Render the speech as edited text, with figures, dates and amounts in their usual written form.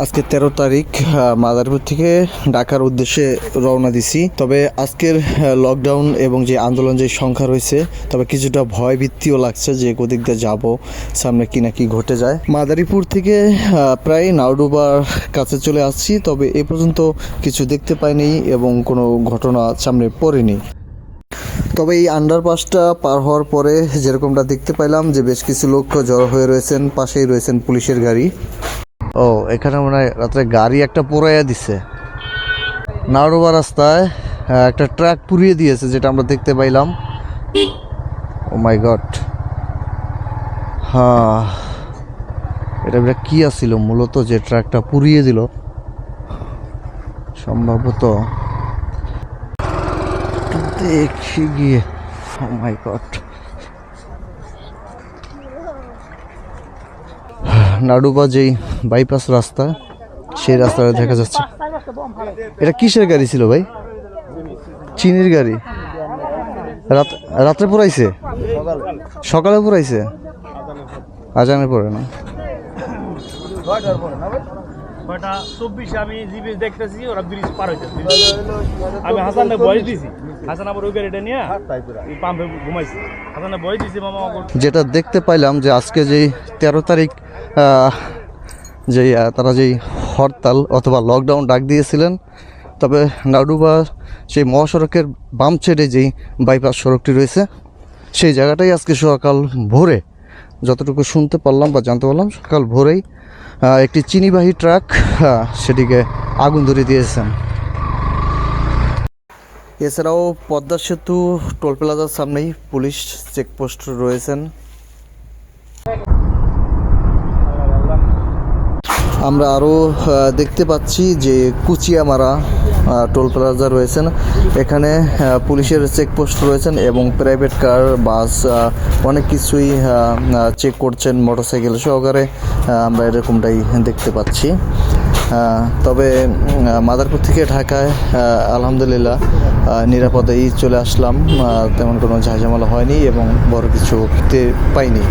আজকে 13 তারিখ মাদারীপুর থেকে ঢাকার উদ্দেশ্যে রওনা দিছি। তবে আজকের লকডাউন এবং যে আন্দোলন যে সংখ্যা রয়েছে, তবে কিছুটা ভয় ভীতিও লাগছে যে কোদিক দিয়ে যাবো, সামনে কি না কি ঘটে যায়। মাদারীপুর থেকে প্রায় নাওডুবার কাছে চলে আসছি, তবে এ পর্যন্ত কিছু দেখতে পাইনি এবং কোনো ঘটনা সামনে পড়েনি। তবে এই আন্ডারপাসটা পার হওয়ার পরে যেরকমটা দেখতে পাইলাম যে বেশ কিছু লোক জড়ো হয়ে রয়েছেন, পাশেই রয়েছেন পুলিশের গাড়ি। ও, এখানে মনে হয় রাত্রে গাড়ি একটা পোড়াইয়া দিছে। নাওডুবা রাস্তায় একটা ট্রাক পুড়িয়ে দিয়েছে, যেটা আমরা দেখতে পাইলাম। ও মাই গড, হ্যাঁ, এটা কি আসছিল মূলত যে ট্রাকটা পুড়িয়ে দিল? সম্ভবত দেখি গিয়ে। ও মাই গড, নাওডুবা যেই বাইপাস রাস্তা, সেই রাস্তাটা দেখা যাচ্ছে। এটা কিসের গাড়ি ছিল ভাই? চিনির গাড়ি? রাত্রে পুরাইছে? সকালে পুরাইছে? আজানের পরে না? আমি জিপিএস দেখতেছি, ওরা ব্রিজ পার হইতেছে। আমি হাসানের বয়স দিছি, হাসান আবার ওই গাড়িটা নিয়ে পাম্পে ঘুমাইছি। হাসানের বয়স দিছি মামা। যেটা দেখতে পাইলাম যে আজকে যেই 13 তারিখ যেই তারা যেই হরতাল অথবা লকডাউন ডাক দিয়েছিলেন, তবে নাওডুবা সেই মহাসড়কের বাম সাইডে যেই বাইপাস সড়কটি রয়েছে, সেই জায়গাটাই আজকে সকাল ভোরে, যতটুকু শুনতে পারলাম বা জানতে পারলাম, সকাল ভোরেই একটি চিনিবাহী ট্রাক সেটিকে আগুন ধরিয়ে দিয়েছেন। এছাড়াও পদ্মা সেতু টোল প্লাজার সামনেই পুলিশ চেকপোস্ট রয়েছেন। আমরা আরও দেখতে পাচ্ছি যে কুচিয়ামারা টোল প্লাজা রয়েছেন, এখানে পুলিশের চেকপোস্ট রয়েছেন এবং প্রাইভেট কার, বাস অনেক কিছুই চেক করছেন, মোটরসাইকেল সহকারে। আমরা এরকমটাই দেখতে পাচ্ছি। তবে মাদারীপুর থেকে ঢাকায় আলহামদুলিল্লাহ নিরাপদেই চলে আসলাম, তেমন কোনো ঝামেলা হয়নি এবং বড় কিছু দেখতে পাইনি।